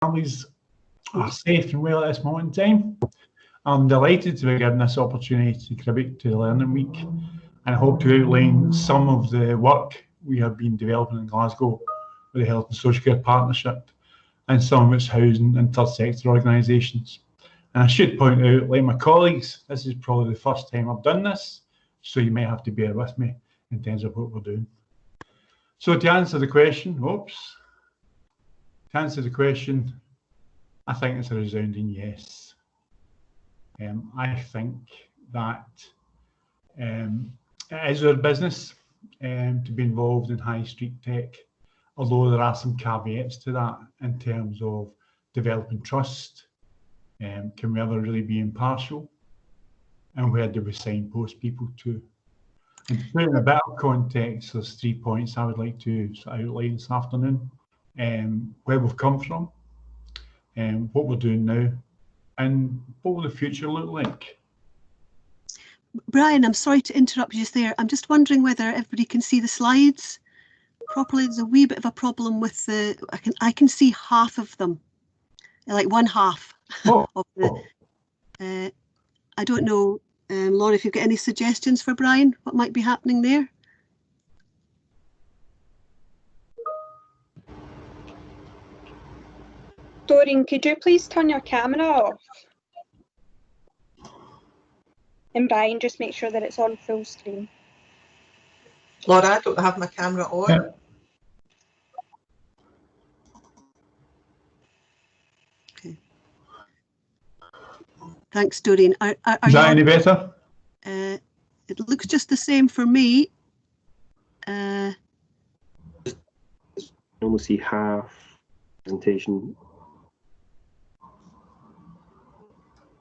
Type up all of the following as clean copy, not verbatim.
families are safe and well at this moment in time. I'm delighted to be given this opportunity to contribute to the Learning Week, and I hope to outline some of the work we have been developing in Glasgow with the Health and Social Care Partnership and some of its housing and third sector organisations. And I should point out, like my colleagues, this is probably the first time I've done this, so you may have to bear with me in terms of what we're doing. So to answer the question, I think it's a resounding yes. I think that it is our business to be involved in high street tech, although there are some caveats to that in terms of developing trust. Can we ever really be impartial? And where do we signpost people to? And to put in a bit of context, there's 3 points I would like to outline this afternoon. Where we've come from, what we're doing now, and what will the future look like? Brian, I'm sorry to interrupt you there. I'm just wondering whether everybody can see the slides properly. There's a wee bit of a problem with the, I can see half of them, like one half of the, I don't know, Laura, if you've got any suggestions for Brian, what might be happening there? Doreen, could you please turn your camera off? And Brian, just make sure that it's on full screen. Laura, I don't have my camera on. Yeah. Okay. Thanks, Doreen. Is that any better? It looks just the same for me. I only see half presentation.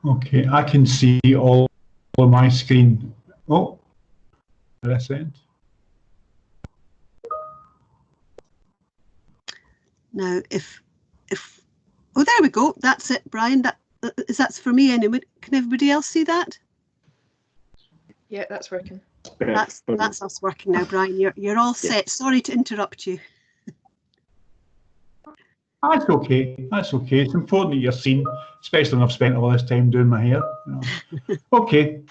Okay, I can see all of my screen. Oh, this end. Now, if oh, there we go. That's it, Brian. That's for me anyway. Can everybody else see that? Yeah, that's working. That's us working now, Brian. You're all set. Yeah. Sorry to interrupt you. That's okay. That's okay. It's important that you're seen, especially when I've spent all this time doing my hair. You know. Okay.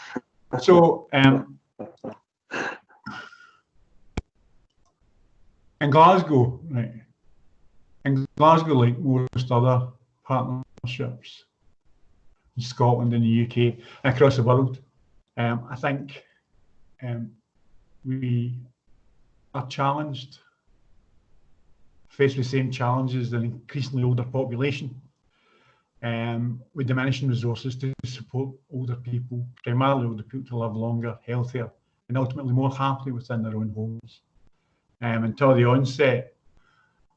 So in Glasgow, right? In Glasgow, like most other partnerships in Scotland and the UK and across the world, I think we are challenged, faced with the same challenges, an increasingly older population, with diminishing resources to support older people, primarily older people, to live longer, healthier, and ultimately more happily within their own homes. Until the onset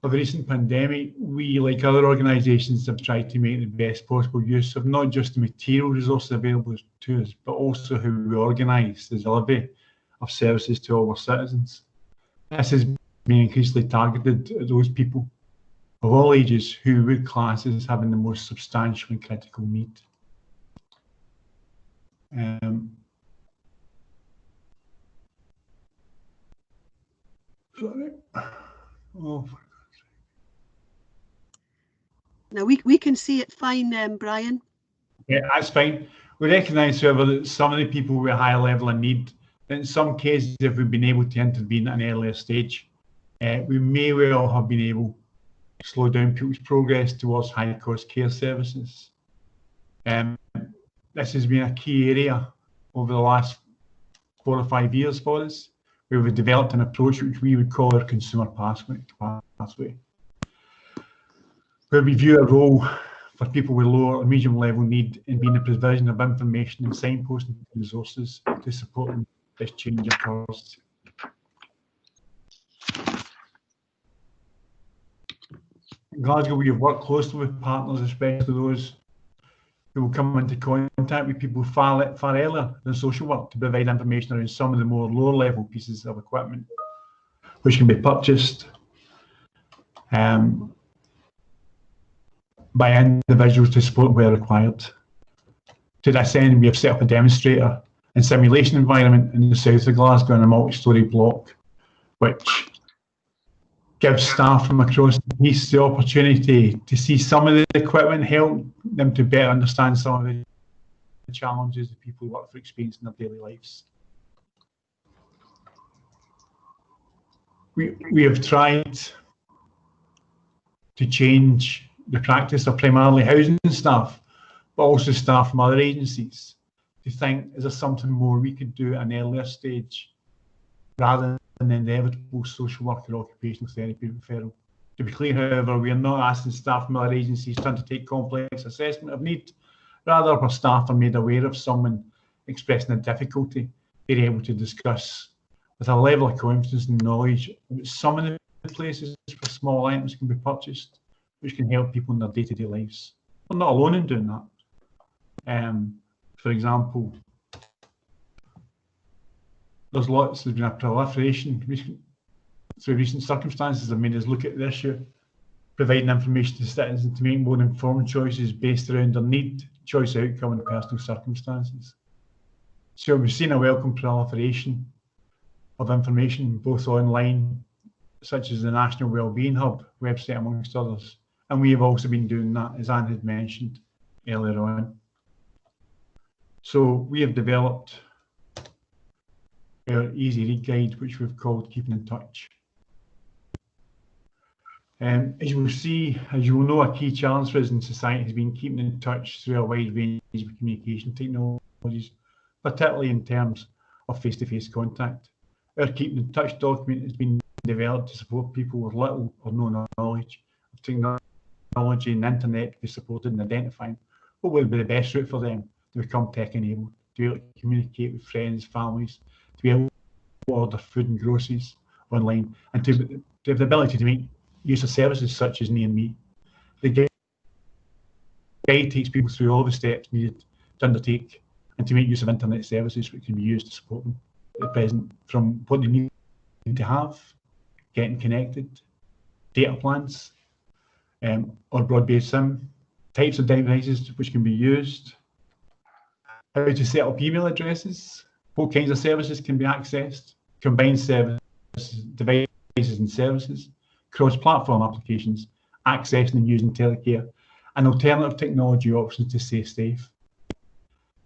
of the recent pandemic, we, like other organisations, have tried to make the best possible use of not just the material resources available to us, but also how we organise the delivery of services to all our citizens. This has been increasingly targeted at those people of all ages who would class as having the most substantial and critical need. Sorry. Oh. Now we can see it fine, Brian. Yeah, that's fine. We recognise, however, that some of the people with a higher level of need, in some cases, if we've been able to intervene at an earlier stage, we may well have been able to slow down people's progress towards high-cost care services. This has been a key area over the last 4 or 5 years for us, where we've developed an approach which we would call our consumer pathway, where we view a role for people with lower or medium level need in being the provision of information and signposting resources to support them as change occurs. In Glasgow, we have worked closely with partners, especially those who will come into contact with people far earlier than social work, to provide information around some of the more lower level pieces of equipment which can be purchased by individuals to support where required. To this end, we have set up a demonstrator and simulation environment in the south of Glasgow in a multi-storey block, which give staff from across the piece the opportunity to see some of the equipment, help them to better understand some of the challenges that people who work for experience in their daily lives. We have tried to change the practice of primarily housing staff, but also staff from other agencies, to think, is there something more we could do at an earlier stage rather than the inevitable social work or occupational therapy referral. To be clear, however, we are not asking staff from other agencies to undertake complex assessment of need. Rather, our staff are made aware of someone expressing a difficulty, they're able to discuss with a level of confidence and knowledge about some of the places where small items can be purchased, which can help people in their day-to-day lives. We're not alone in doing that. For example, there's been a proliferation through recent circumstances that made us look at the issue, providing information to citizens to make more informed choices based around their need, choice outcome and personal circumstances. So we've seen a welcome proliferation of information, both online, such as the National Wellbeing Hub website, amongst others. And we have also been doing that, as Anne had mentioned earlier on. So we have developed our easy read guide, which we've called Keeping in Touch. As you will see, as you will know, a key challenge for us in society has been keeping in touch through a wide range of communication technologies, particularly in terms of face-to-face contact. Our Keeping in Touch document has been developed to support people with little or no knowledge of technology and the internet to be supported in identifying what would be the best route for them to become tech-enabled, to be able to communicate with friends, families, to be able to order food and groceries online, and to have the ability to make use of services such as Me. The guide takes people through all the steps needed to undertake and to make use of internet services which can be used to support them at the present, from what they need to have, getting connected, data plans, or broad-based SIM, types of devices which can be used, how to set up email addresses, what kinds of services can be accessed, combined services, devices and services, cross-platform applications, accessing and using Telecare, and alternative technology options to stay safe.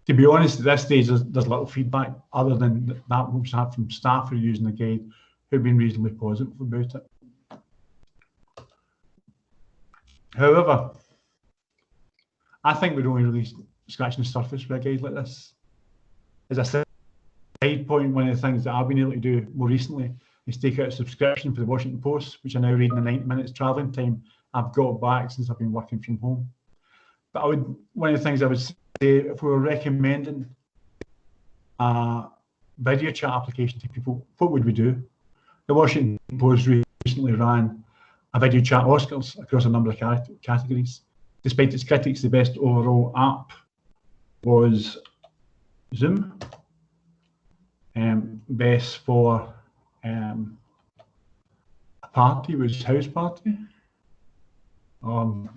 To be honest, at this stage, there's little feedback other than that we've had from staff who are using the guide who've been reasonably positive about it. However, I think we're only really scratching the surface with a guide like this. As a side point, one of the things that I've been able to do more recently is take out a subscription for the Washington Post, which I now read in the 90 minutes travelling time I've got back since I've been working from home. But one of the things I would say, if we were recommending a video chat application to people, what would we do? The Washington Post recently ran a video chat Oscars across a number of categories. Despite its critics, the best overall app was Zoom. Best for a party was House Party. I'm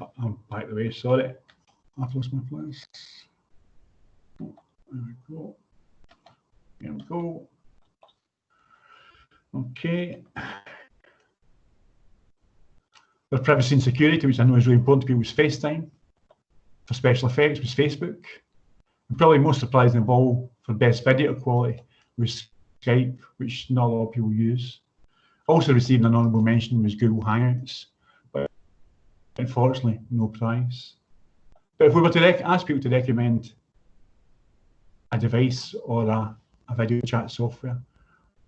back the way, sorry. I've lost my place. There we go. Here we go. Okay. For privacy and security, which I know is really important to people, was FaceTime. For special effects was Facebook. And probably most surprising of all, for best video quality, was Skype, which not a lot of people use. Also receiving an honourable mention was Google Hangouts, but unfortunately no prize. But if we were to ask people to recommend a device or a video chat software,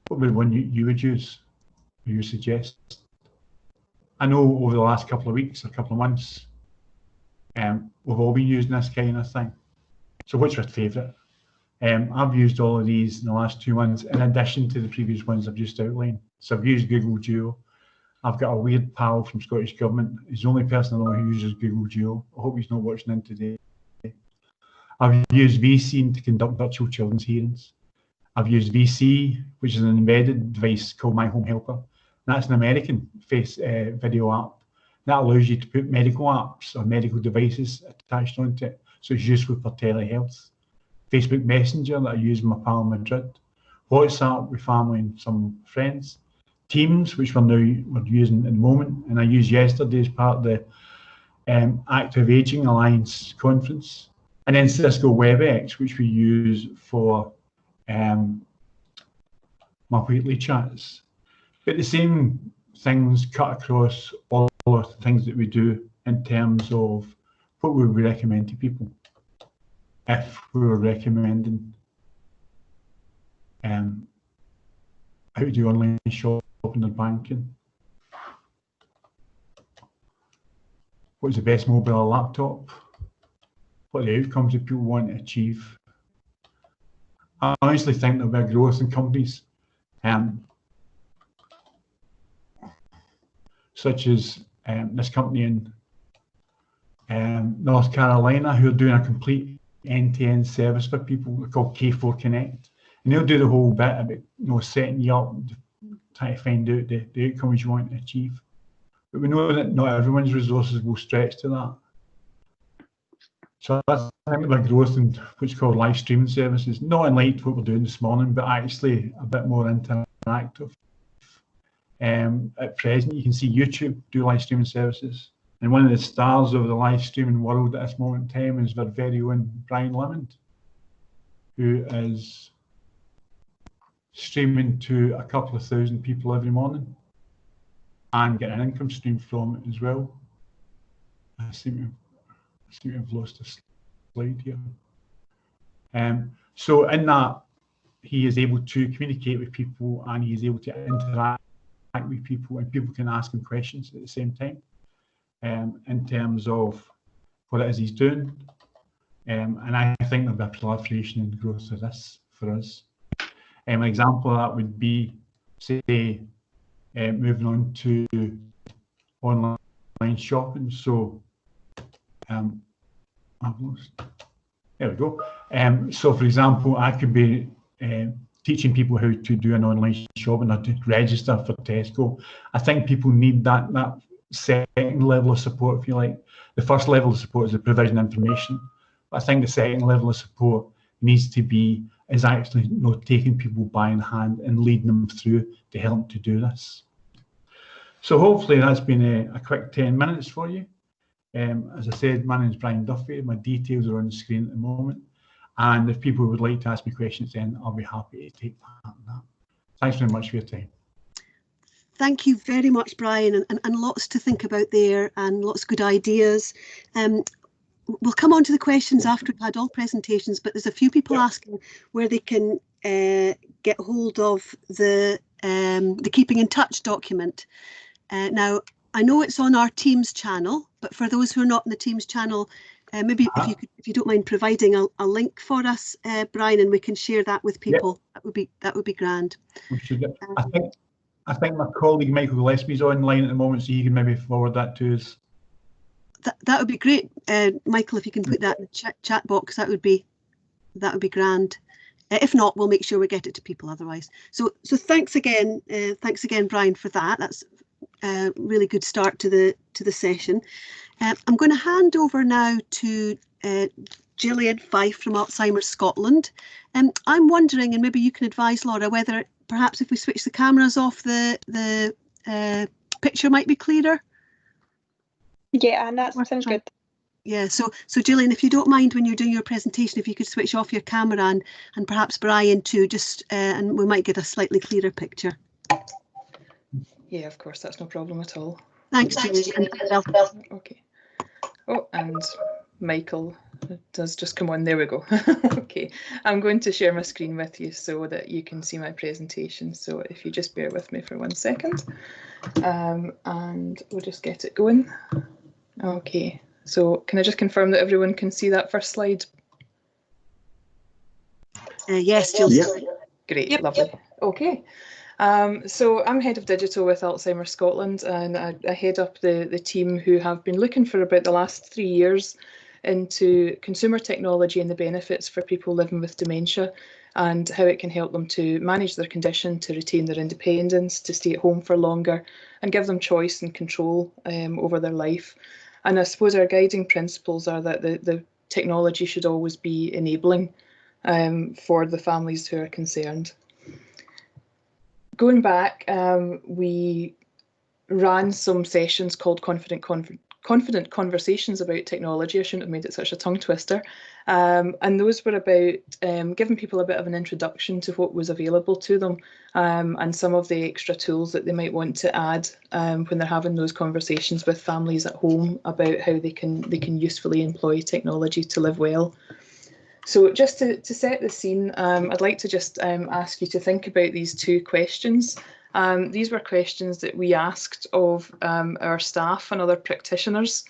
what would one you would use, or you suggest? I know over the last couple of weeks or couple of months, we've all been using this kind of thing. So what's your favourite? I've used all of these in the last 2 months, in addition to the previous ones I've just outlined. So I've used Google Duo. I've got a weird pal from Scottish Government. He's the only person I know who uses Google Duo. I hope he's not watching in today. I've used VC to conduct virtual children's hearings. I've used VC, which is an embedded device called My Home Helper. That's an American video app. That allows you to put medical apps or medical devices attached onto it. So it's useful for telehealth. Facebook Messenger that I use with my pal in Madrid. WhatsApp with family and some friends. Teams, which we're using at the moment, and I used yesterday as part of the Active Aging Alliance conference, and then Cisco WebEx, which we use for my weekly chats. But the same things cut across all of the things that we do in terms of what would we recommend to people if we were recommending how to do online shopping or banking. What's the best mobile or laptop? What are the outcomes that people want to achieve? I honestly think there'll be a growth in companies such as this company in North Carolina who are doing a complete end-to-end service for people called K4 Connect, and they'll do the whole bit about setting you up, trying to find out the outcomes you want to achieve. But we know that not everyone's resources will stretch to that. So that's a bit of growth in what's called live streaming services, not unlike what we're doing this morning, but actually a bit more interactive. At present, you can see YouTube do live streaming services. And one of the stars of the live streaming world at this moment in time is our very own Brian Lemond, who is streaming to a couple of thousand people every morning and getting an income stream from it as well. I seem to have lost a slide here. So in that, he is able to communicate with people and he is able to interact with people, and people can ask him questions at the same time in terms of what it is he's doing. And I think there'll be a proliferation and growth of this for us. An example of that would be, say, moving on to online shopping. So I've lost. There we go. So, for example, I could be teaching people how to do an online shopping or to register for Tesco. I think people need that second level of support, if you like. The first level of support is the provision of information. But I think the second level of support needs to be actually taking people by the hand and leading them through to help them to do this. So hopefully that's been a quick 10 minutes for you. As I said, my name is Brian Duffy. My details are on the screen at the moment. And if people would like to ask me questions, then I'll be happy to take that. Thanks very much for your time. Thank you very much, Brian, and lots to think about there and lots of good ideas. We'll come on to the questions after we've had all presentations, but there's a few people asking where they can get hold of the Keeping in Touch document. Now, I know it's on our Teams channel, but for those who are not in the Teams channel, maybe if you don't mind providing a link for us, Brian, and we can share that with people. That would be grand. We should get, I think my colleague Michael Gillespie is online at the moment, so you can maybe forward that to us. That would be great, Michael. If you can put that in the chat box, that would be grand. If not, we'll make sure we get it to people otherwise. So thanks again, Brian, for that. That's a really good start to the session. I'm going to hand over now to Gillian Fife from Alzheimer's Scotland. I'm wondering, and maybe you can advise Laura, whether perhaps if we switch the cameras off, the picture might be clearer. Yeah, and that sounds good. Yeah, so Gillian, if you don't mind, when you're doing your presentation, if you could switch off your camera and perhaps Brian too, just and we might get a slightly clearer picture. Yeah, of course, that's no problem at all. Thanks, Gillian. Okay. Oh, and Michael does just come on. There we go. Okay, I'm going to share my screen with you so that you can see my presentation. So if you just bear with me for 1 second, and we'll just get it going. Okay, so can I just confirm that everyone can see that first slide? Yes, Gillian. Great, lovely. Okay. So I'm head of digital with Alzheimer's Scotland, and I head up the team who have been looking for about the last 3 years into consumer technology and the benefits for people living with dementia and how it can help them to manage their condition, to retain their independence, to stay at home for longer and give them choice and control over their life. And I suppose our guiding principles are that the technology should always be enabling for the families who are concerned. Going back, we ran some sessions called Confident Conversations about technology. I shouldn't have made it such a tongue twister. And those were about giving people a bit of an introduction to what was available to them, and some of the extra tools that they might want to add when they're having those conversations with families at home about how they can usefully employ technology to live well. So just to set the scene, I'd like to just ask you to think about these two questions. These were questions that we asked of our staff and other practitioners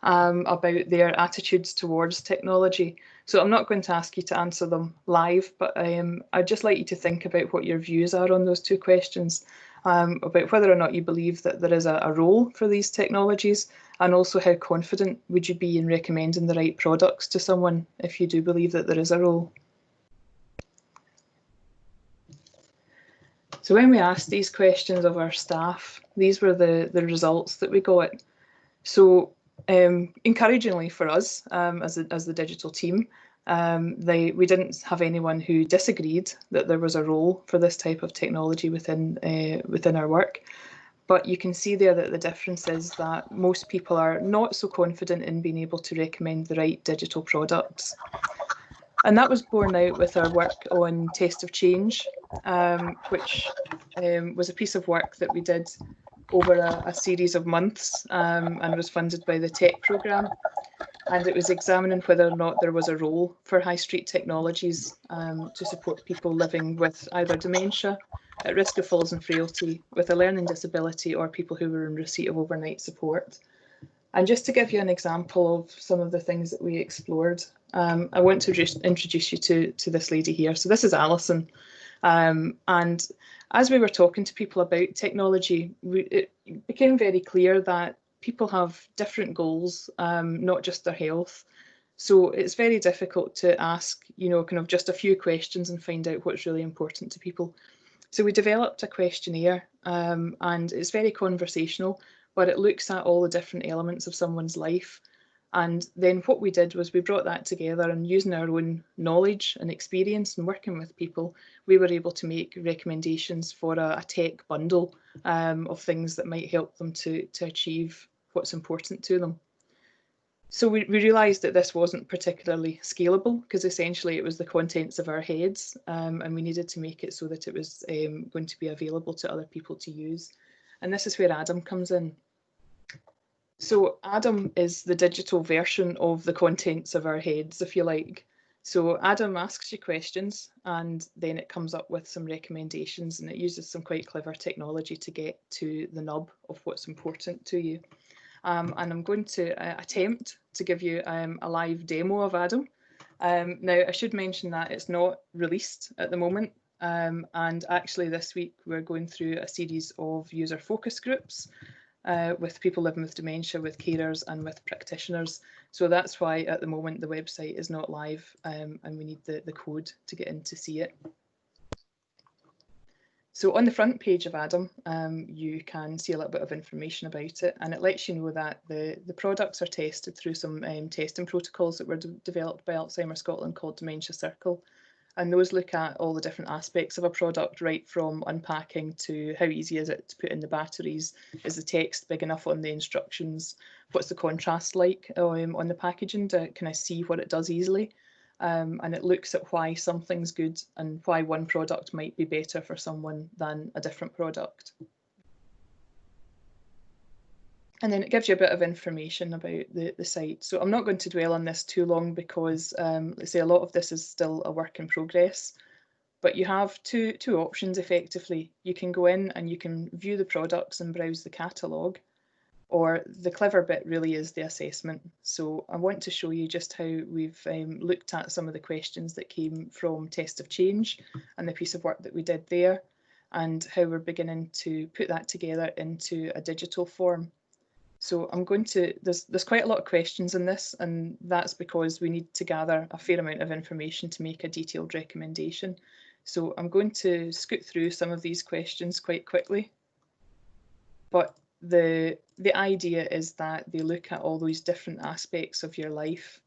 about their attitudes towards technology. So I'm not going to ask you to answer them live, but I'd just like you to think about what your views are on those two questions, about whether or not you believe that there is a role for these technologies, and also how confident would you be in recommending the right products to someone if you do believe that there is a role. So when we asked these questions of our staff, these were the results that we got. So encouragingly for us as the digital team, we didn't have anyone who disagreed that there was a role for this type of technology within our work. But you can see there that the difference is that most people are not so confident in being able to recommend the right digital products. And that was borne out with our work on Taste of Change, which was a piece of work that we did over a series of months and was funded by the TECH programme. And it was examining whether or not there was a role for high street technologies to support people living with either dementia, at risk of falls and frailty, with a learning disability, or people who were in receipt of overnight support. And just to give you an example of some of the things that we explored, I want to just introduce you to this lady here. So this is Alison. And as we were talking to people about technology, it became very clear that people have different goals, not just their health. So it's very difficult to ask, kind of just a few questions and find out what's really important to people. So we developed a questionnaire, and it's very conversational, but it looks at all the different elements of someone's life. And then what we did was we brought that together, and using our own knowledge and experience and working with people, we were able to make recommendations for a tech bundle of things that might help them to achieve what's important to them. So we realised that this wasn't particularly scalable, because essentially it was the contents of our heads, and we needed to make it so that it was going to be available to other people to use. And this is where Adam comes in. So Adam is the digital version of the contents of our heads, if you like. So Adam asks you questions, and then it comes up with some recommendations, and it uses some quite clever technology to get to the nub of what's important to you. And I'm going to attempt to give you a live demo of Adam. Now, I should mention that it's not released at the moment. And actually this week we're going through a series of user focus groups with people living with dementia, with carers and with practitioners. So that's why at the moment the website is not live, and we need the code to get in to see it. So on the front page of Adam, you can see a little bit of information about it, and it lets you know that the products are tested through some testing protocols that were developed by Alzheimer's Scotland called Dementia Circle. And those look at all the different aspects of a product, right from unpacking to how easy is it to put in the batteries, is the text big enough on the instructions, what's the contrast like on the packaging, can I see what it does easily? And it looks at why something's good and why one product might be better for someone than a different product. And then it gives you a bit of information about the site. So I'm not going to dwell on this too long because, let's say, a lot of this is still a work in progress. But you have two options effectively. You can go in and you can view the products and browse the catalogue, or the clever bit really is the assessment. So I want to show you just how we've looked at some of the questions that came from Taste of Change and the piece of work that we did there, and how we're beginning to put that together into a digital form. So I'm going to, there's quite a lot of questions in this, and that's because we need to gather a fair amount of information to make a detailed recommendation. So I'm going to scoot through some of these questions quite quickly. But the idea is that they look at all those different aspects of your life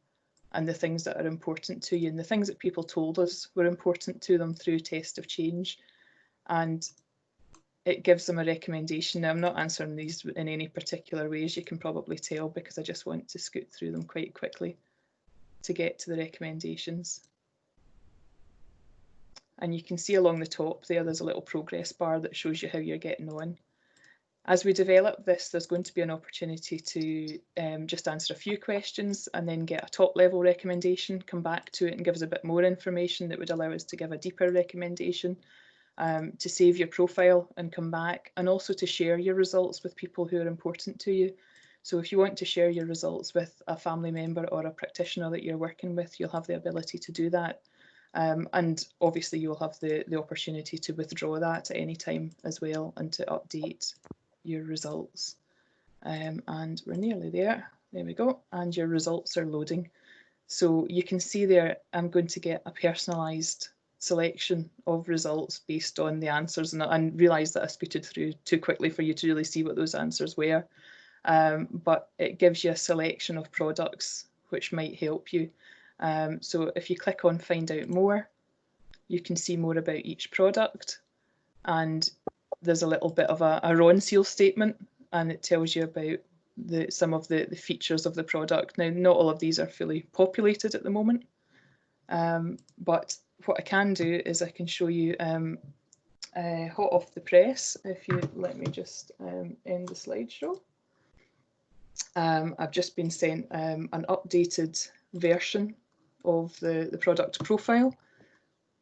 and the things that are important to you, and the things that people told us were important to them through Taste of Change. And it gives them a recommendation. Now, I'm not answering these in any particular way, as you can probably tell, because I just want to scoot through them quite quickly to get to the recommendations. And you can see along the top there, there's a little progress bar that shows you how you're getting on. As we develop this, there's going to be an opportunity to just answer a few questions and then get a top level recommendation, come back to it and give us a bit more information that would allow us to give a deeper recommendation, to save your profile and come back, and also to share your results with people who are important to you. So if you want to share your results with a family member or a practitioner that you're working with, you'll have the ability to do that. And obviously you'll have the opportunity to withdraw that at any time as well and to update your results. And we're nearly there. There we go. And your results are loading. So you can see there, I'm going to get a personalised selection of results based on the answers, and realise that I scooted through too quickly for you to really see what those answers were. But it gives you a selection of products which might help you. So if you click on Find Out More, you can see more about each product, and there's a little bit of a Ronseal statement, and it tells you about some of the features of the product. Now, not all of these are fully populated at the moment, but what I can do is I can show you hot off the press. If you let me just end the slideshow. I've just been sent an updated version of the product profile,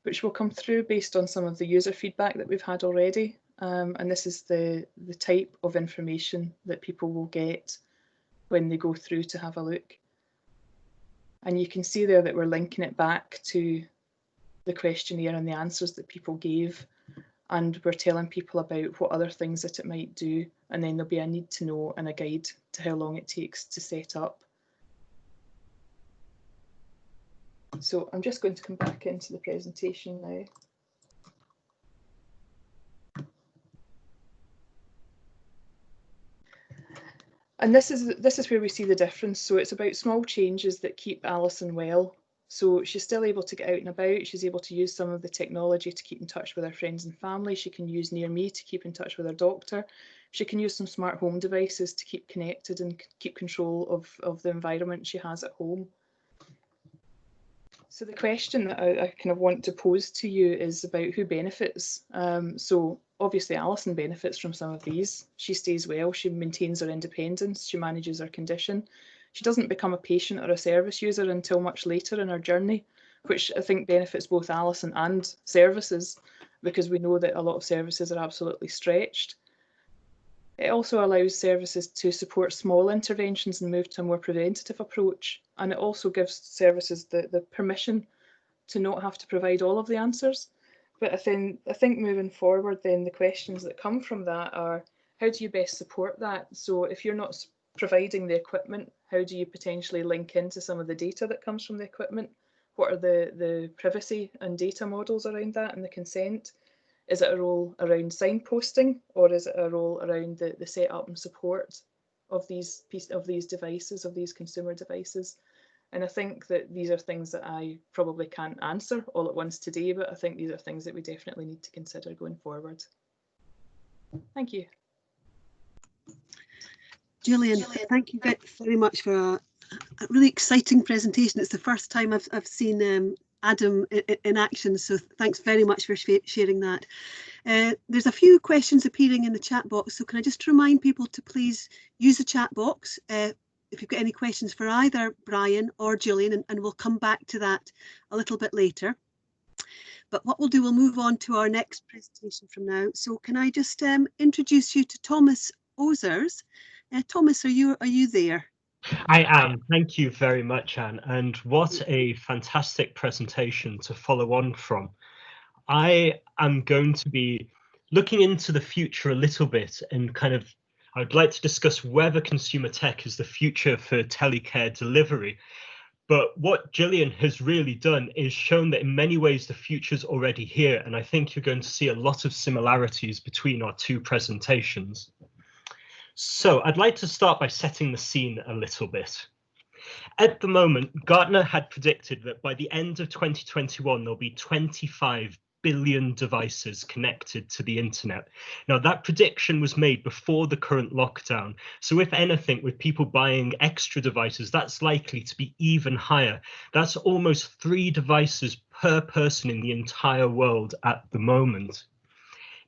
which will come through based on some of the user feedback that we've had already. And this is the type of information that people will get when they go through to have a look. And you can see there that we're linking it back to the questionnaire and the answers that people gave. And we're telling people about what other things that it might do. And then there'll be a need to know and a guide to how long it takes to set up. So I'm just going to come back into the presentation now. And this is where we see the difference. So it's about small changes that keep Alison well. So she's still able to get out and about. She's able to use some of the technology to keep in touch with her friends and family. She can use Near Me to keep in touch with her doctor. She can use some smart home devices to keep connected and keep control of the environment she has at home. So the question that I kind of want to pose to you is about who benefits. So obviously Alison benefits from some of these. She stays well, she maintains her independence, she manages her condition. She doesn't become a patient or a service user until much later in her journey, which I think benefits both Alison and services, because we know that a lot of services are absolutely stretched. It also allows services to support small interventions and move to a more preventative approach. And it also gives services the permission to not have to provide all of the answers. But I think moving forward, then the questions that come from that are, how do you best support that? So if you're not providing the equipment, how do you potentially link into some of the data that comes from the equipment? What are the privacy and data models around that and the consent? Is it a role around signposting, or is it a role around the setup and support of these devices, of these consumer devices? And I think that these are things that I probably can't answer all at once today, but I think these are things that we definitely need to consider going forward. Thank you. Gillian, thank you very much for a really exciting presentation. It's the first time I've seen Adam in action, so thanks very much for sharing that. There's a few questions appearing in the chat box, so can I just remind people to please use the chat box if you've got any questions for either Brian or Gillian, and we'll come back to that a little bit later. But what we'll do, we'll move on to our next presentation from now. So can I just introduce you to Thomas Ozers? Thomas, are you there? I am. Thank you very much, Anne. And what a fantastic presentation to follow on from. I am going to be looking into the future a little bit, and I would like to discuss whether consumer tech is the future for telecare delivery. But what Gillian has really done is shown that in many ways the future's already here, and I think you're going to see a lot of similarities between our two presentations. So I'd like to start by setting the scene a little bit. At the moment, Gartner had predicted that by the end of 2021, there'll be 25 billion devices connected to the internet. Now, that prediction was made before the current lockdown. So if anything, with people buying extra devices, that's likely to be even higher. That's almost 3 devices per person in the entire world at the moment.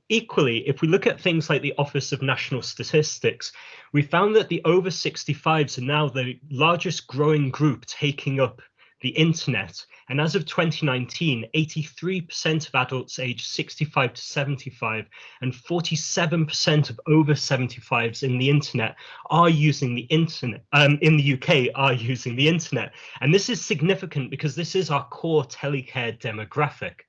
Equally, if we look at things like the Office of National Statistics, we found that the over 65s are now the largest growing group taking up the internet. And as of 2019, 83% of adults aged 65 to 75 and 47% of over 75s in the internet are using the internet, in the UK are using the internet. And this is significant because this is our core telecare demographic.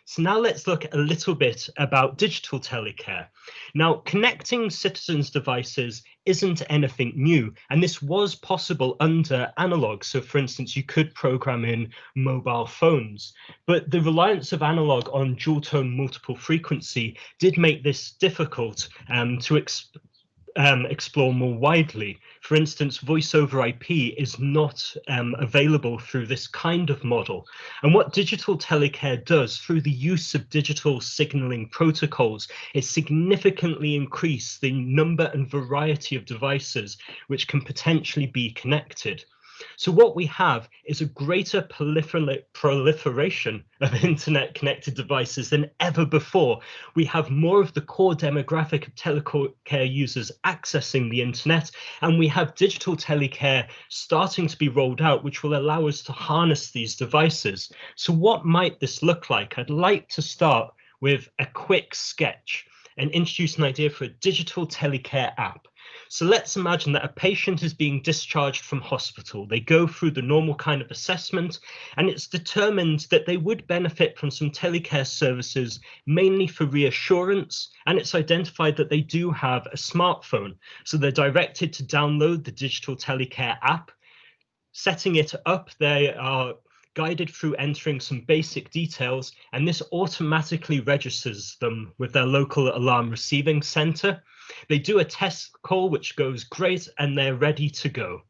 So now let's look a little bit about digital telecare. Now, connecting citizens' devices isn't anything new, and this was possible under analog. So for instance, you could program in mobile phones, but the reliance of analog on dual tone multiple frequency did make this difficult to explore more widely. For instance, voice over IP is not available through this kind of model. And what digital telecare does through the use of digital signaling protocols is significantly increase the number and variety of devices which can potentially be connected. So what we have is a greater proliferation of internet connected devices than ever before. We have more of the core demographic of telecare users accessing the internet, and we have digital telecare starting to be rolled out, which will allow us to harness these devices. So what might this look like? I'd like to start with a quick sketch and introduce an idea for a digital telecare app. So let's imagine that a patient is being discharged from hospital. They go through the normal kind of assessment, and it's determined that they would benefit from some telecare services, mainly for reassurance, and it's identified that they do have a smartphone. So they're directed to download the digital telecare app. Setting it up, they are guided through entering some basic details, and this automatically registers them with their local alarm receiving center. They do a test call, which goes great, and they're ready to go.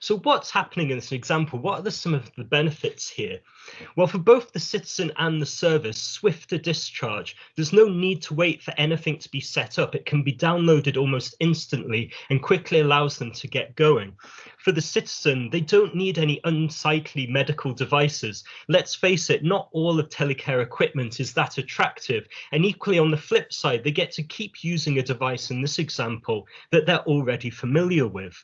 So what's happening in this example? What are some of the benefits here? Well, for both the citizen and the service, swifter discharge. There's no need to wait for anything to be set up. It can be downloaded almost instantly and quickly allows them to get going. For the citizen, they don't need any unsightly medical devices. Let's face it, not all of telecare equipment is that attractive. And equally on the flip side, they get to keep using a device in this example that they're already familiar with.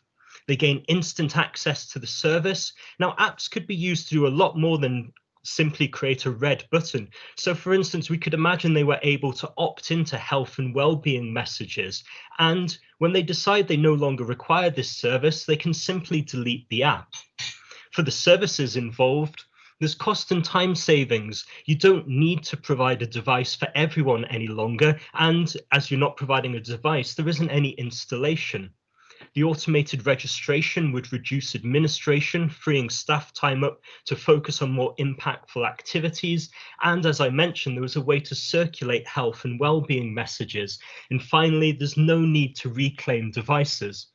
They gain instant access to the service. Now, apps could be used to do a lot more than simply create a red button. So for instance, we could imagine they were able to opt into health and well-being messages. And when they decide they no longer require this service, they can simply delete the app. For the services involved, there's cost and time savings. You don't need to provide a device for everyone any longer. And as you're not providing a device, there isn't any installation. The automated registration would reduce administration, freeing staff time up to focus on more impactful activities. And as I mentioned, there was a way to circulate health and well-being messages. And finally, there's no need to reclaim devices.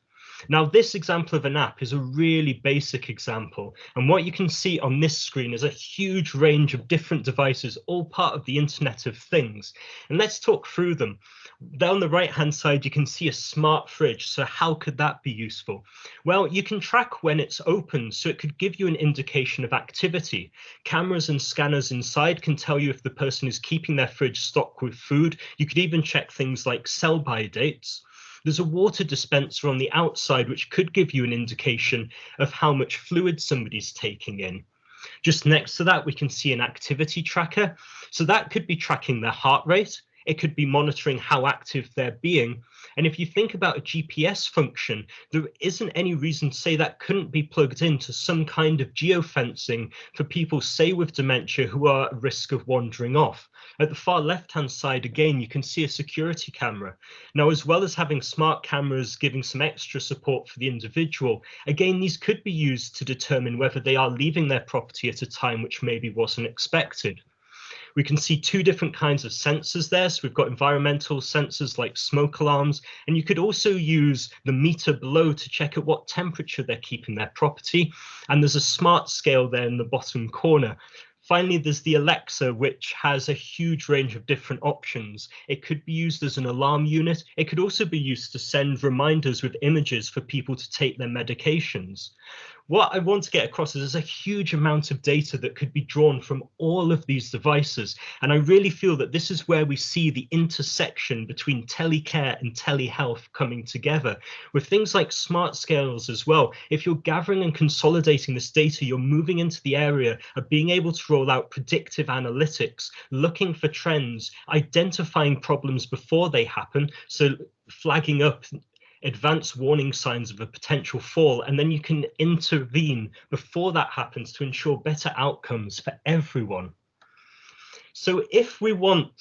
Now, this example of an app is a really basic example. And what you can see on this screen is a huge range of different devices, all part of the Internet of Things. And let's talk through them. Down the right-hand side, you can see a smart fridge. So how could that be useful? Well, you can track when it's open, so it could give you an indication of activity. Cameras and scanners inside can tell you if the person is keeping their fridge stocked with food. You could even check things like sell-by dates. There's a water dispenser on the outside, which could give you an indication of how much fluid somebody's taking in. Just next to that, we can see an activity tracker. So that could be tracking their heart rate. It could be monitoring how active they're being. And if you think about a GPS function, there isn't any reason to say that couldn't be plugged into some kind of geofencing for people, say, with dementia who are at risk of wandering off. At the far left-hand side, again, you can see a security camera. Now, as well as having smart cameras giving some extra support for the individual, again, these could be used to determine whether they are leaving their property at a time which maybe wasn't expected. We can see 2 different kinds of sensors there. So we've got environmental sensors like smoke alarms, and you could also use the meter below to check at what temperature they're keeping their property. And there's a smart scale there in the bottom corner. Finally, there's the Alexa, which has a huge range of different options. It could be used as an alarm unit. It could also be used to send reminders with images for people to take their medications. What I want to get across is there's a huge amount of data that could be drawn from all of these devices. And I really feel that this is where we see the intersection between telecare and telehealth coming together with things like smart scales as well. If you're gathering and consolidating this data, you're moving into the area of being able to roll out predictive analytics, looking for trends, identifying problems before they happen. So flagging up advanced warning signs of a potential fall, and then you can intervene before that happens to ensure better outcomes for everyone. So if we want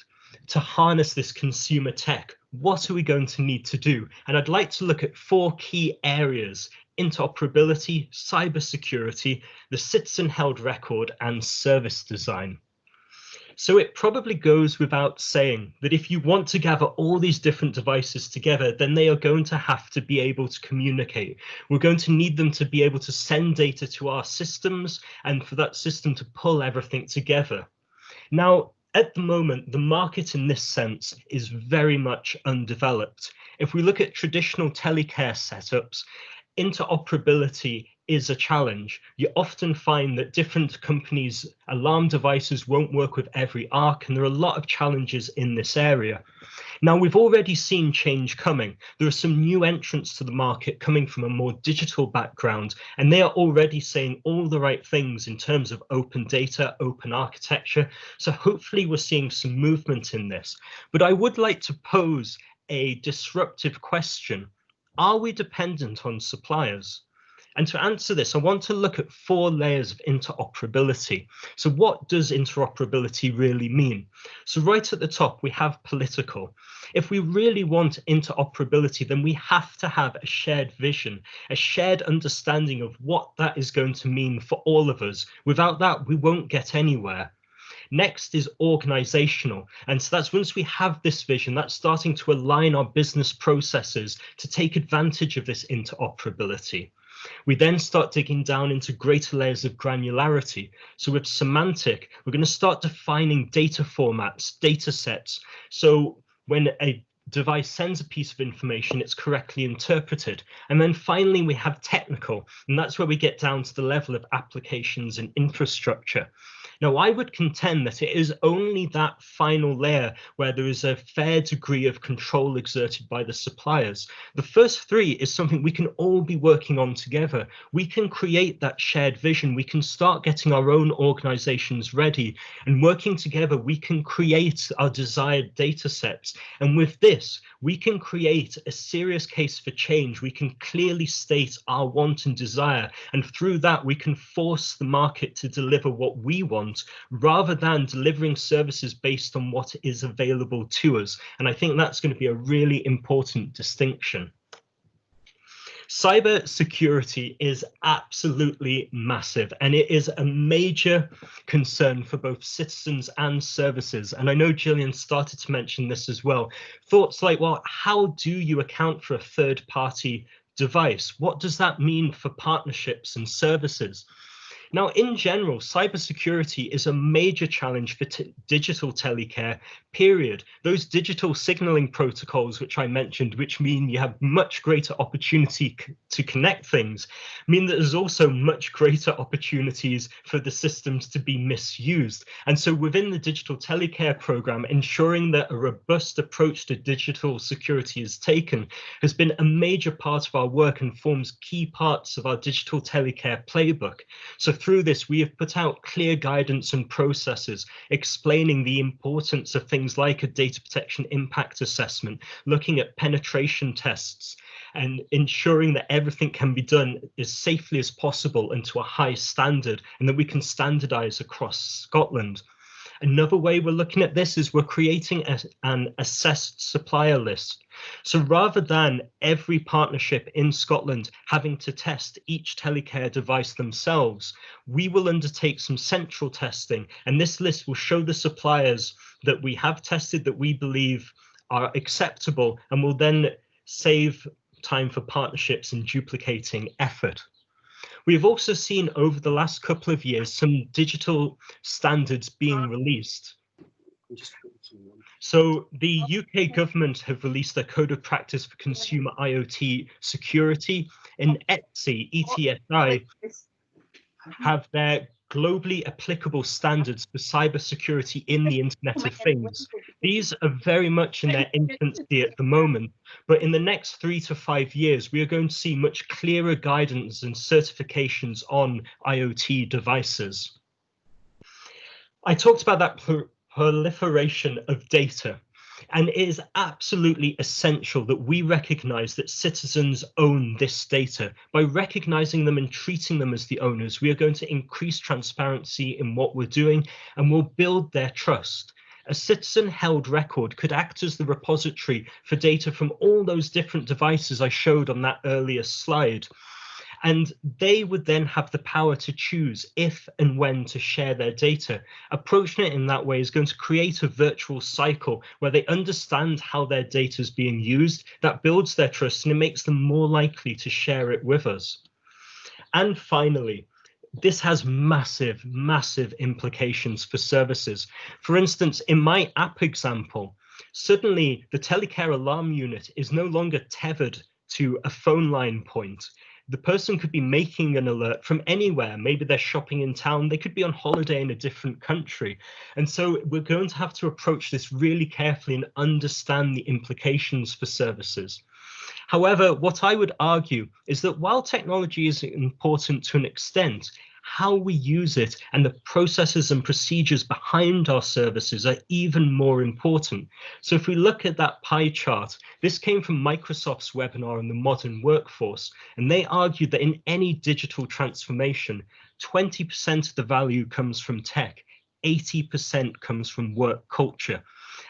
to harness this consumer tech, what are we going to need to do? And I'd like to look at 4 key areas: interoperability, cybersecurity, the citizen-held record, and service design. So it probably goes without saying that if you want to gather all these different devices together, then they are going to have to be able to communicate. We're going to need them to be able to send data to our systems and for that system to pull everything together. Now, at the moment, the market in this sense is very much undeveloped. If we look at traditional telecare setups, interoperability is a challenge. You often find that different companies' alarm devices won't work with every ARC, and there are a lot of challenges in this area. Now, we've already seen change coming. There are some new entrants to the market coming from a more digital background, and they are already saying all the right things in terms of open data, open architecture. So hopefully we're seeing some movement in this. But I would like to pose a disruptive question. Are we dependent on suppliers? And to answer this, I want to look at 4 layers of interoperability. So what does interoperability really mean? So right at the top, we have political. If we really want interoperability, then we have to have a shared vision, a shared understanding of what that is going to mean for all of us. Without that, we won't get anywhere. Next is organizational. And so that's once we have this vision, that's starting to align our business processes to take advantage of this interoperability. We then start digging down into greater layers of granularity. So with semantic, we're going to start defining data formats, data sets. So when a device sends a piece of information, it's correctly interpreted. And then finally, we have technical, and that's where we get down to the level of applications and infrastructure. Now, I would contend that it is only that final layer where there is a fair degree of control exerted by the suppliers. The first 3 is something we can all be working on together. We can create that shared vision. We can start getting our own organizations ready, and working together, we can create our desired data sets. And with this, we can create a serious case for change. We can clearly state our want and desire, and through that, we can force the market to deliver what we want, rather than delivering services based on what is available to us. And I think that's going to be a really important distinction. Cyber security is absolutely massive, and it is a major concern for both citizens and services. And I know Gillian started to mention this as well. Thoughts like, well, how do you account for a third-party device? What does that mean for partnerships and services? Now, in general, cybersecurity is a major challenge for digital telecare, period. Those digital signaling protocols, which I mentioned, which mean you have much greater opportunity to connect things, mean that there's also much greater opportunities for the systems to be misused. And so within the digital telecare program, ensuring that a robust approach to digital security is taken has been a major part of our work and forms key parts of our digital telecare playbook. So through this, we have put out clear guidance and processes explaining the importance of things like a data protection impact assessment, looking at penetration tests, and ensuring that everything can be done as safely as possible and to a high standard, and that we can standardize across Scotland. Another way we're looking at this is we're creating an assessed supplier list. So rather than every partnership in Scotland having to test each Telecare device themselves, we will undertake some central testing, and this list will show the suppliers that we have tested that we believe are acceptable, and will then save time for partnerships and duplicating effort. We've also seen over the last couple of years some digital standards being released. So the UK government have released their Code of Practice for Consumer IoT Security, and ETSI have their globally applicable standards for cybersecurity in the Internet of Things. These are very much in their infancy at the moment, but in the next 3 to 5 years, we are going to see much clearer guidance and certifications on IoT devices. I talked about that proliferation of data. And it is absolutely essential that we recognize that citizens own this data. By recognizing them and treating them as the owners, we are going to increase transparency in what we're doing and we'll build their trust. A citizen-held record could act as the repository for data from all those different devices I showed on that earlier slide. And they would then have the power to choose if and when to share their data. Approaching it in that way is going to create a virtual cycle where they understand how their data is being used. That builds their trust and it makes them more likely to share it with us. And finally, this has massive, massive implications for services. For instance, in my app example, suddenly the Telecare alarm unit is no longer tethered to a phone line point. The person could be making an alert from anywhere. Maybe they're shopping in town. They could be on holiday in a different country. And so we're going to have to approach this really carefully and understand the implications for services. However, what I would argue is that while technology is important to an extent, how we use it and the processes and procedures behind our services are even more important. So if we look at that pie chart, this came from Microsoft's webinar on the modern workforce, and they argued that in any digital transformation, 20% of the value comes from tech, 80% comes from work culture.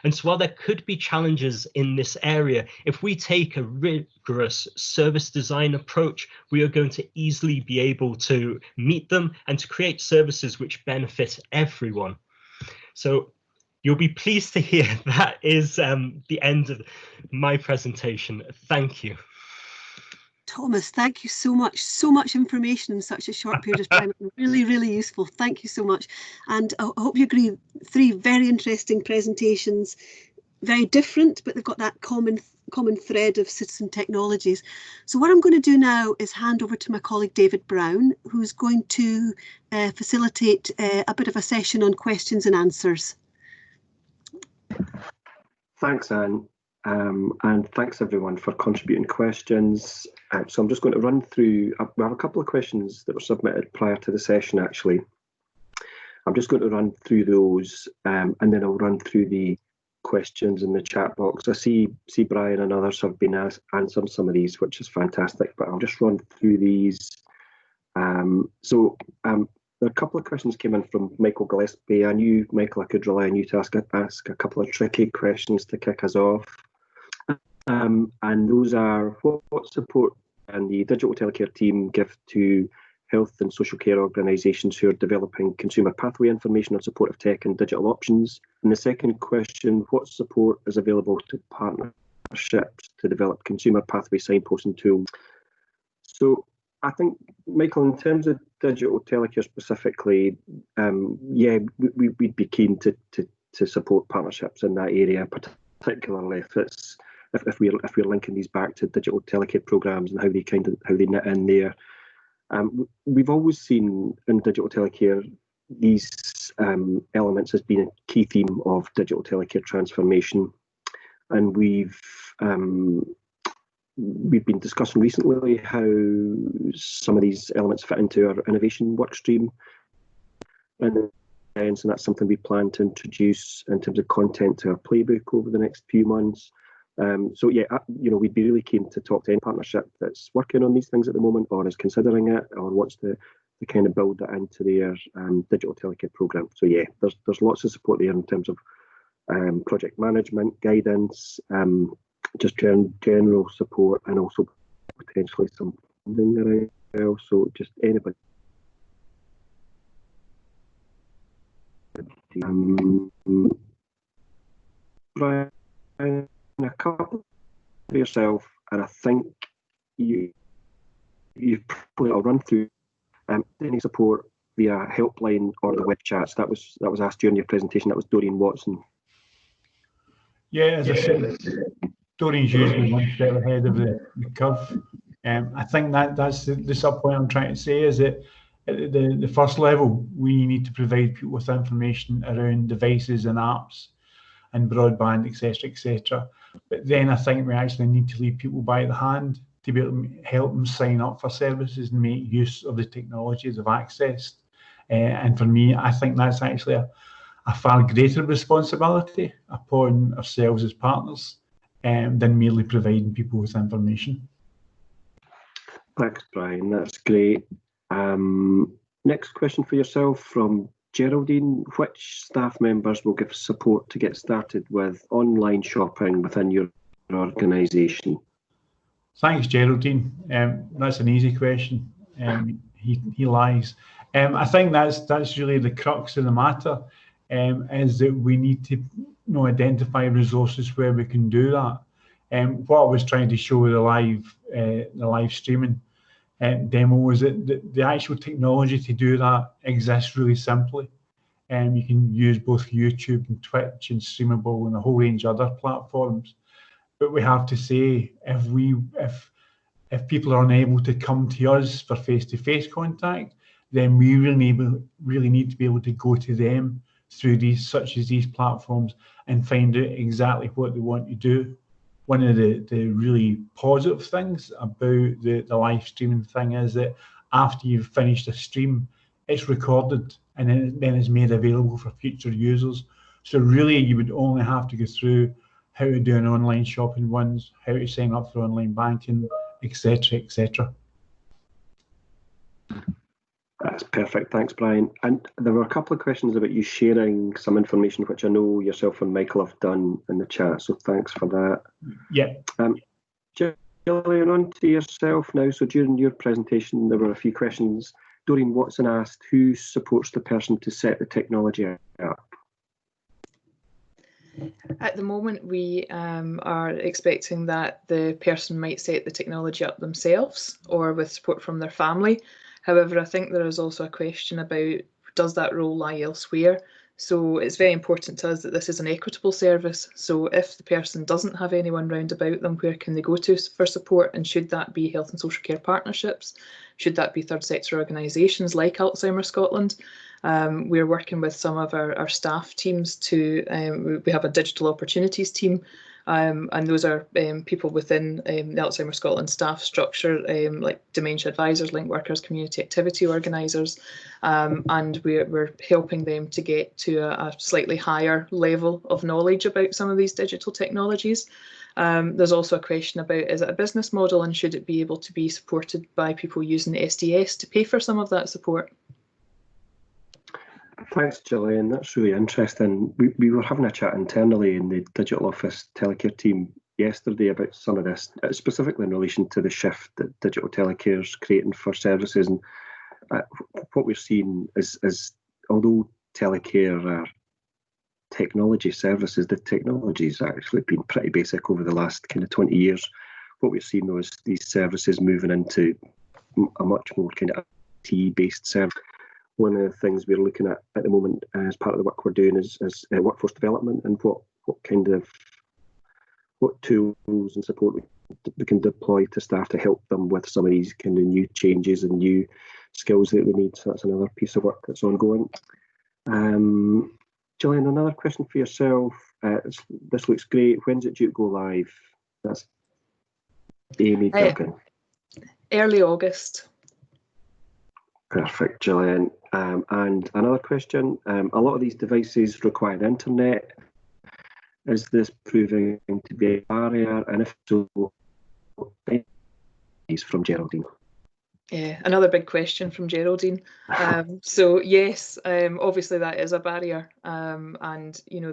And so while there could be challenges in this area, if we take a rigorous service design approach, we are going to easily be able to meet them and to create services which benefit everyone. So you'll be pleased to hear that is the end of my presentation. Thank you. Thomas, thank you so much. So much information in such a short period of time. Really, really useful. Thank you so much. And I hope you agree, 3 very interesting presentations, very different, but they've got that common thread of citizen technologies. So what I'm going to do now is hand over to my colleague David Brown, who's going to facilitate a bit of a session on questions and answers. Thanks, Anne. And thanks everyone for contributing questions. So I'm just going to run through, we have a couple of questions that were submitted prior to the session actually. I'm just going to run through those and then I'll run through the questions in the chat box. I see Brian and others have been answering some of these, which is fantastic, but I'll just run through these. A couple of questions came in from Michael Gillespie. I knew, Michael, I could rely on you to ask a couple of tricky questions to kick us off. And those are, what support can the Digital Telecare team give to health and social care organisations who are developing consumer pathway information on supportive tech and digital options? And the second question, what support is available to partnerships to develop consumer pathway signposting tools? So I think, Michael, in terms of Digital Telecare specifically, yeah, we'd be keen to support partnerships in that area, particularly if we're linking these back to Digital Telecare programs and how they knit in there. We've always seen in Digital Telecare these elements as being a key theme of Digital Telecare transformation, and we've been discussing recently how some of these elements fit into our innovation workstream, and that's something we plan to introduce in terms of content to our playbook over the next few months. So yeah, we'd be really keen to talk to any partnership that's working on these things at the moment, or is considering it, or wants to kind of build that into their Digital Telecare program. So yeah, there's lots of support there in terms of project management, guidance, just general support, and also potentially some funding around as well. So just anybody. Brian, a couple for yourself, and I think you've probably, I'll run through Any support via helpline or the web chats? That was asked during your presentation. That was Doreen Watson. Yeah, as I said, Doreen's usually one step ahead of the curve. I think that's the sub point I'm trying to say is that at the first level, we need to provide people with information around devices and apps and broadband, etc., etc. But then I think we actually need to lead people by the hand to be able to help them sign up for services and make use of the technologies they've accessed. And for me, I think that's actually a far greater responsibility upon ourselves as partners than merely providing people with information. Thanks, Brian. That's great. Next question for yourself from Geraldine. Which staff members will give support to get started with online shopping within your organisation? Thanks, Geraldine. That's an easy question. He lies. I think that's really the crux of the matter. Is that we need to identify resources where we can do that. What I was trying to show with the live streaming demo was that the actual technology to do that exists really simply. You can use both YouTube and Twitch and Streamable and a whole range of other platforms. But we have to say, if people are unable to come to us for face-to-face contact, then we really need to be able to go to them through these platforms and find out exactly what they want to do. One of the really positive things about the live streaming thing is that after you've finished a stream, it's recorded and then it's made available for future users. So really, you would only have to go through how to do an online shopping once, how to sign up for online banking, etc., etc. That's perfect. Thanks, Brian. And there were a couple of questions about you sharing some information, which I know yourself and Michael have done in the chat. So thanks for that. Yeah. Gillian, on to yourself now. So during your presentation, there were a few questions. Doreen Watson asked, who supports the person to set the technology up? At the moment, we are expecting that the person might set the technology up themselves or with support from their family. However, I think there is also a question about, does that role lie elsewhere? So it's very important to us that this is an equitable service. So if the person doesn't have anyone round about them, where can they go to for support? And should that be health and social care partnerships? Should that be third sector organisations like Alzheimer's Scotland? We're working with some of our staff teams to, we have a digital opportunities team, and those are people within the Alzheimer's Scotland staff structure, like dementia advisors, link workers, community activity organisers, and we're helping them to get to a slightly higher level of knowledge about some of these digital technologies. There's also a question about, is it a business model and should it be able to be supported by people using the SDS to pay for some of that support? Thanks, Gillian. That's really interesting. We were having a chat internally in the Digital Office Telecare team yesterday about some of this, specifically in relation to the shift that Digital Telecare is creating for services. And what we're seeing is although Telecare are technology services, the technology's actually been pretty basic over the last kind of 20 years. What we're seeing though is these services moving into a much more kind of IT-based service. One of the things we're looking at the moment as part of the work we're doing is workforce development and what tools and support we can deploy to staff to help them with some of these kind of new changes and new skills that they need. So that's another piece of work that's ongoing. Gillian, another question for yourself. This looks great. When's it due to go live? That's Amy Duggan. Early August. Perfect, Gillian. And another question, a lot of these devices require internet. Is this proving to be a barrier? And if so, from Geraldine. Yeah, another big question from Geraldine. So yes, obviously that is a barrier, and you know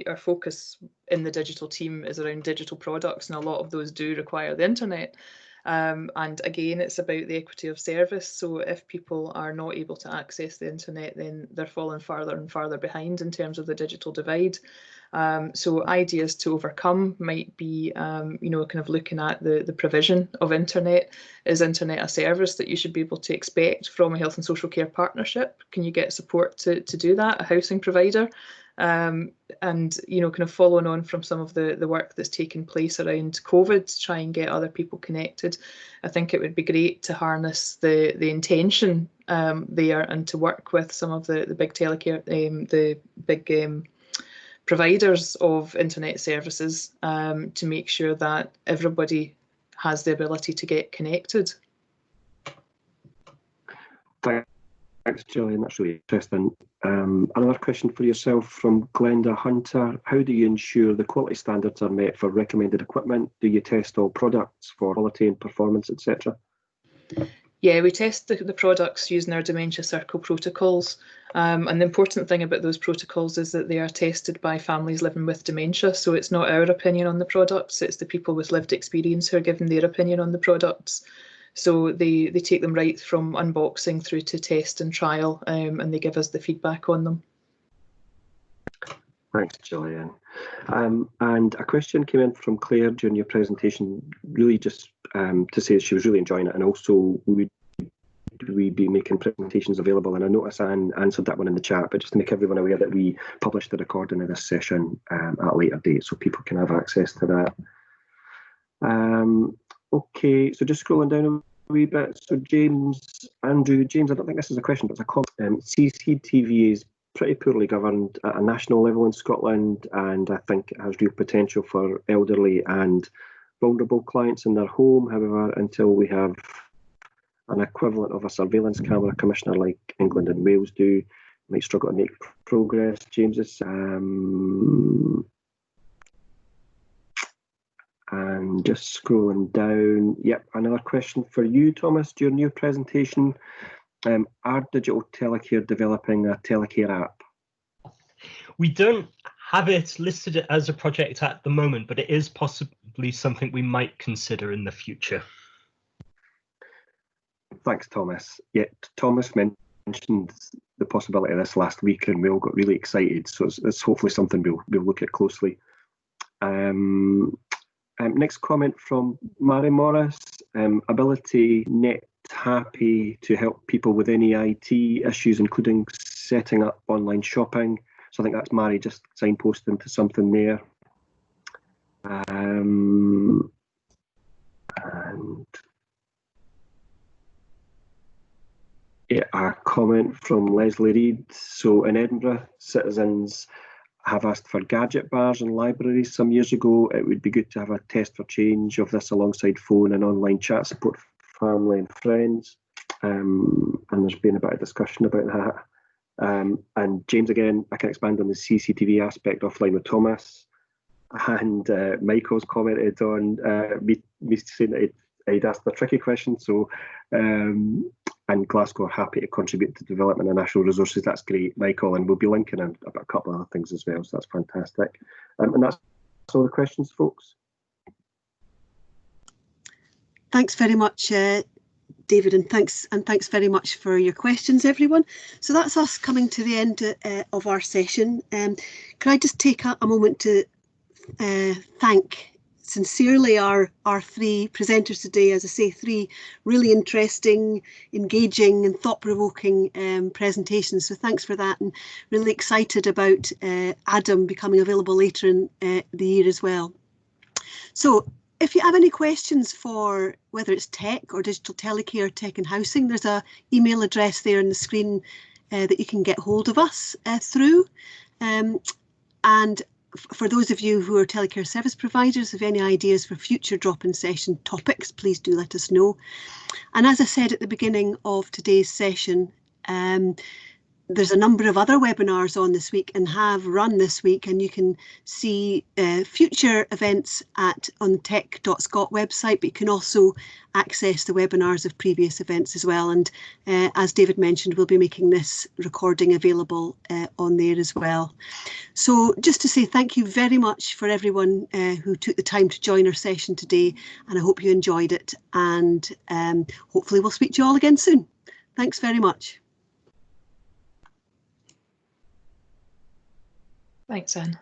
our focus in the digital team is around digital products, and a lot of those do require the internet. And again, it's about the equity of service. So if people are not able to access the internet, then they're falling farther and farther behind in terms of the digital divide. So ideas to overcome might be, you know, kind of looking at the provision of internet. Is internet a service that you should be able to expect from a health and social care partnership? Can you get support to do that, a housing provider? And, you know, kind of following on from some of the work that's taken place around COVID to try and get other people connected, I think it would be great to harness the intention there, and to work with some of the big telecare, the big providers of internet services, to make sure that everybody has the ability to get connected. Thanks, Gillian. That's really interesting. Another question for yourself from Glenda Hunter. How do you ensure the quality standards are met for recommended equipment? Do you test all products for quality and performance, etc.? Yeah, we test the products using our Dementia Circle protocols. And the important thing about those protocols is that they are tested by families living with dementia. So it's not our opinion on the products, it's the people with lived experience who are giving their opinion on the products. So they take them right from unboxing through to test and trial, and they give us the feedback on them. Thanks, Gillian. And a question came in from Claire during your presentation, really just to say she was really enjoying it, and also would we be making presentations available? And I noticed Anne answered that one in the chat, but just to make everyone aware that we publish the recording of this session at a later date, so people can have access to that. Okay, so just scrolling down a wee bit. So James, I don't think this is a question, but it's a comment. CCTV is pretty poorly governed at a national level in Scotland, and I think it has real potential for elderly and vulnerable clients in their home. However, until we have an equivalent of a surveillance camera commissioner like England and Wales do, might struggle to make progress. James is and just scrolling down. Yep, another question for you, Thomas. During your presentation, are Digital Telecare developing a Telecare app? We don't have it listed as a project at the moment, but it is possibly something we might consider in the future. Thanks, Thomas. Yeah, Thomas mentioned the possibility of this last week, and we all got really excited. So it's hopefully something we'll look at closely. Next comment from Mary Morris. Ability net happy to help people with any IT issues, including setting up online shopping. So I think that's Mary just signposting to something there. And yeah, a comment from Leslie Reid. So in Edinburgh, citizens have asked for gadget bars in libraries some years ago. It would be good to have a test for change of this alongside phone and online chat support for family and friends. And there's been a bit of discussion about that. And James, again, I can expand on the CCTV aspect offline with Thomas. And Michael's commented on me saying that he'd asked a tricky question. So, and Glasgow are happy to contribute to the development of national resources. That's great, Michael, and we'll be linking in about a couple of other things as well, so that's fantastic. And that's all the questions, folks. Thanks very much, David, and thanks very much for your questions, everyone. So that's us coming to the end of our session. Can I just take a moment to thank sincerely our three presenters today. As I say, three really interesting, engaging and thought-provoking presentations, so thanks for that, and really excited about Adam becoming available later in the year as well. So if you have any questions for whether it's tech or digital telecare, tech and housing, there's an email address there on the screen that you can get hold of us through. And for those of you who are telecare service providers, have any ideas for future drop-in session topics, please do let us know. And as I said at the beginning of today's session, there's a number of other webinars on this week and have run this week, and you can see future events on tech.scot website, but you can also access the webinars of previous events as well. And as David mentioned, we'll be making this recording available on there as well. So just to say thank you very much for everyone who took the time to join our session today, and I hope you enjoyed it, and hopefully we'll speak to you all again soon. Thanks very much. Thanks, Anne.